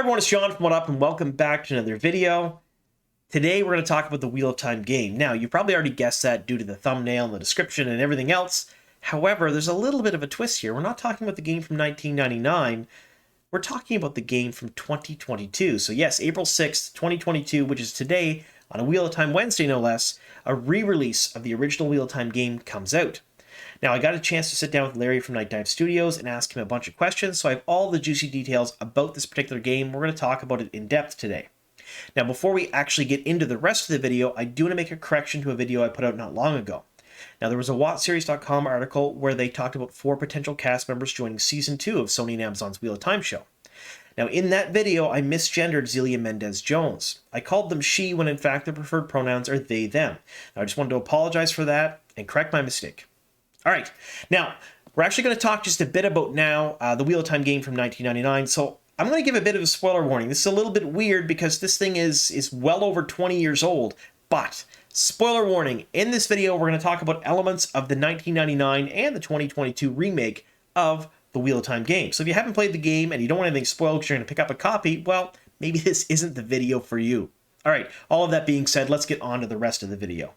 everyone, it's John from What Up, and welcome back to another video. Today we're going to talk about the Wheel of Time game. Now, you probably already guessed that due to the thumbnail and the description and everything else. However, there's a little bit of a twist here. We're not talking about the game from 1999. We're talking about the game from 2022. So yes, April 6th, 2022, which is today, on a Wheel of Time Wednesday no less, a re-release of the original Wheel of Time game comes out. Now, I got a chance to sit down with Larry from Nightdive Studios and ask him a bunch of questions, so I have all the juicy details about this particular game. We're going to talk about it in depth today. Now, before we actually get into the rest of the video, I do want to make a correction to a video I put out not long ago. Now, there was a WattSeries.com article where they talked about 4 potential cast members joining Season 2 of Sony and Amazon's Wheel of Time show. Now, in that video, I misgendered Zelia Mendez-Jones. I called them she when in fact their preferred pronouns are they, them. Now, I just wanted to apologize for that and correct my mistake. All right, now, we're actually going to talk just a bit about now the Wheel of Time game from 1999, so I'm going to give a bit of a spoiler warning. This is a little bit weird because this thing is well over 20 years old, but spoiler warning, in this video we're going to talk about elements of the 1999 and the 2022 remake of the Wheel of Time game. So if you haven't played the game and you don't want anything spoiled because you're going to pick up a copy, well, maybe this isn't the video for you. All right, all of that being said, let's get on to the rest of the video.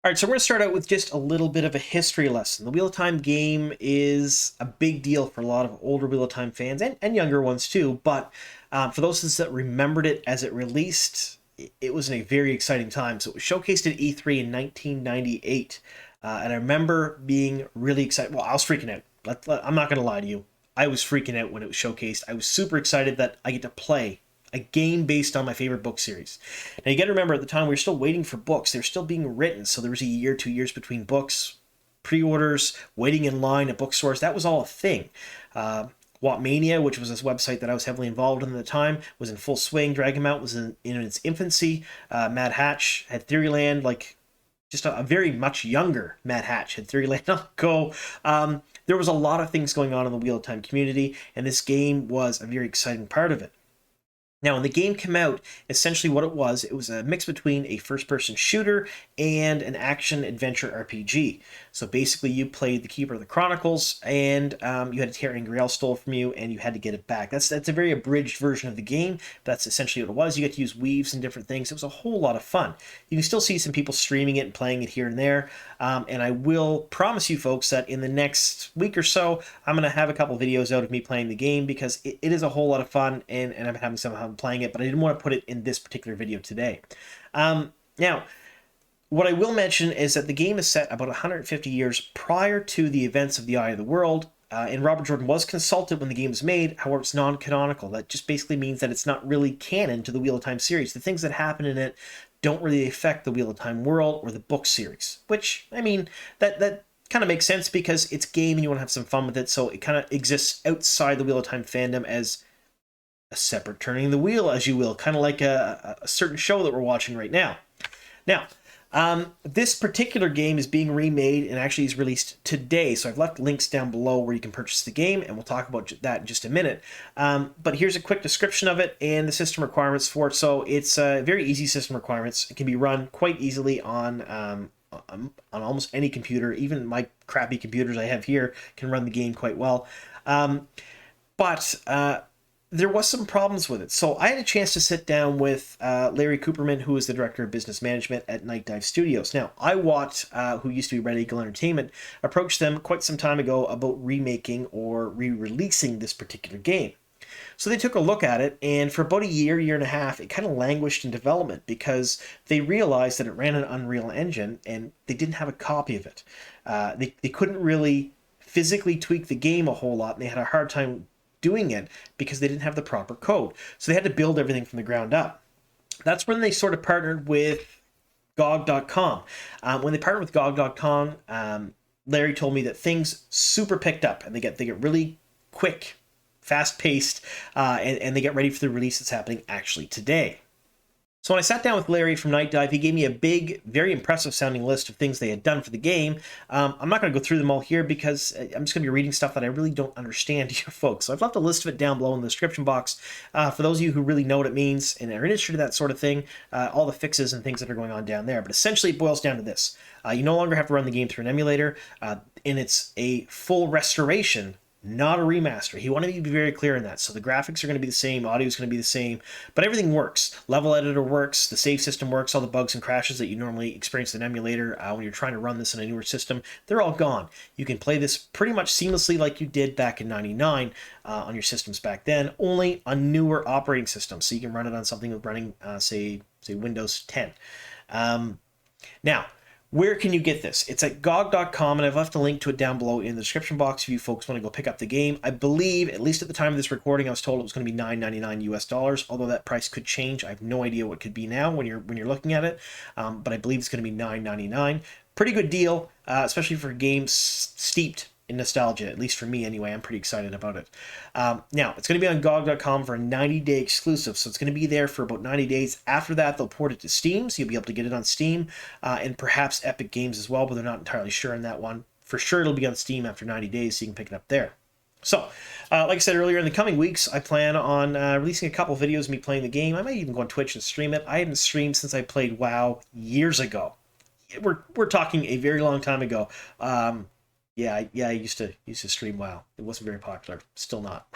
All right, so we're going to start out with just a little bit of a history lesson. The Wheel of Time game is a big deal for a lot of older Wheel of Time fans and younger ones too, but for those of us that remembered it as it released, it was in a very exciting time. So it was showcased at E3 in 1998, and I remember being really excited. Well, I was freaking out. I'm not going to lie to you. I was freaking out when it was showcased. I was super excited that I get to play a game based on my favorite book series. Now, you got to remember, at the time, we were still waiting for books. They were still being written, so there was a year, 2 years between books, pre-orders, waiting in line at bookstores. That was all a thing. Whatmania, which was this website that I was heavily involved in at the time, was in full swing. Dragon Mount was in its infancy. Mad Hatch had Theoryland, like just a very much younger Mad Hatch had Theoryland on go. There was a lot of things going on in the Wheel of Time community, and this game was a very exciting part of it. Now, when the game came out, essentially what it was a mix between a first-person shooter and an action-adventure RPG. So basically, you played the Keeper of the Chronicles, and you had Angriel stole from you, and you had to get it back. That's a very abridged version of the game. That's essentially what it was. You get to use weaves and different things. It was a whole lot of fun. You can still see some people streaming it and playing it here and there, and I will promise you folks that in the next week or so, I'm going to have a couple videos out of me playing the game because it is a whole lot of fun, and I'm having some fun playing it, but I didn't want to put it in this particular video today. Now, what I will mention is that the game is set about 150 years prior to the events of the Eye of the World, and Robert Jordan was consulted when the game was made. However, it's non-canonical. That just basically means that it's not really canon to the Wheel of Time series. The things that happen in it don't really affect the Wheel of Time world or the book series, which, I mean, that kind of makes sense because it's game and you want to have some fun with it, so it kind of exists outside the Wheel of Time fandom as a separate turning the wheel, as you will, kind of like a certain show that we're watching right now. Now, this particular game is being remade and actually is released today, so I've left links down below where you can purchase the game, and we'll talk about that in just a minute. But here's a quick description of it and the system requirements for it. So it's very easy system requirements. It can be run quite easily on almost any computer. Even my crappy computers I have here can run the game quite well. But there was some problems with it. So I had a chance to sit down with Larry Kuperman, who is the Director of Business Management at Nightdive Studios. Now, IWoT, who used to be Red Eagle Entertainment, approached them quite some time ago about remaking or re-releasing this particular game. So they took a look at it, and for about a year and a half, it kind of languished in development because they realized that it ran an Unreal Engine, and they didn't have a copy of it. They couldn't really physically tweak the game a whole lot, and they had a hard time doing it because they didn't have the proper code. So they had to build everything from the ground up. That's when they sort of partnered with GOG.com. When they partnered with GOG.com, Larry told me that things super picked up and they get really quick, fast-paced, and they get ready for the release that's happening actually today. So when I sat down with Larry from Nightdive, he gave me a big, very impressive sounding list of things they had done for the game. I'm not going to go through them all here because I'm just going to be reading stuff that I really don't understand to you folks. So I've left a list of it down below in the description box. For those of you who really know what it means and are interested in that sort of thing, all the fixes and things that are going on down there. But essentially it boils down to this. You no longer have to run the game through an emulator, and it's a full restoration not a remaster. He wanted me to be very clear in that. So the graphics are going to be the same, audio is going to be the same, but everything works. Level editor works, the save system works, all the bugs and crashes that you normally experience in an emulator when you're trying to run this in a newer system, they're all gone. You can play this pretty much seamlessly like you did back in '99 on your systems back then, only on newer operating systems. So you can run it on something running, say Windows 10. Now, where can you get this? It's at GOG.com, and I've left a link to it down below in the description box if you folks want to go pick up the game. I believe, at least at the time of this recording, I was told it was going to be $9.99 US, although that price could change. I have no idea what it could be now when you're looking at it, but I believe it's going to be $9.99. Pretty good deal, especially for games steeped in nostalgia, at least for me anyway. I'm pretty excited about it. Now, it's going to be on GOG.com for a 90-day exclusive, so it's going to be there for about 90 days. After that, they'll port it to Steam, so you'll be able to get it on Steam, and perhaps Epic Games as well, but they're not entirely sure on that one. For sure, it'll be on Steam after 90 days, so you can pick it up there. So, like I said earlier, in the coming weeks, I plan on releasing a couple videos of me playing the game. I might even go on Twitch and stream it. I haven't streamed since I played WoW years ago. We're talking a very long time ago. Yeah, I used to stream WoW. It wasn't very popular. Still not.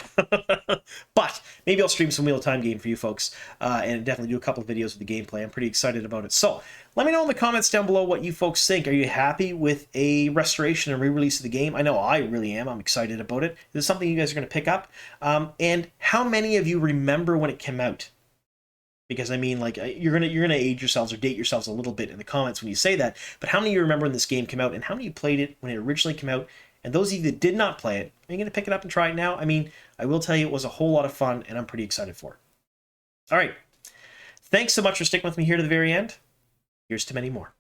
But maybe I'll stream some Wheel of Time game for you folks, and definitely do a couple of videos of the gameplay. I'm pretty excited about it. So let me know in the comments down below what you folks think. Are you happy with a restoration and re-release of the game? I know I really am. I'm excited about it. Is this something you guys are going to pick up? And how many of you remember when it came out? Because I mean, like, you're gonna age yourselves or date yourselves a little bit in the comments when you say that. But how many of you remember when this game came out, and how many of you played it when it originally came out? And those of you that did not play it, are you gonna pick it up and try it now? I mean, I will tell you, it was a whole lot of fun, and I'm pretty excited for it. All right, thanks so much for sticking with me here to the very end. Here's to many more.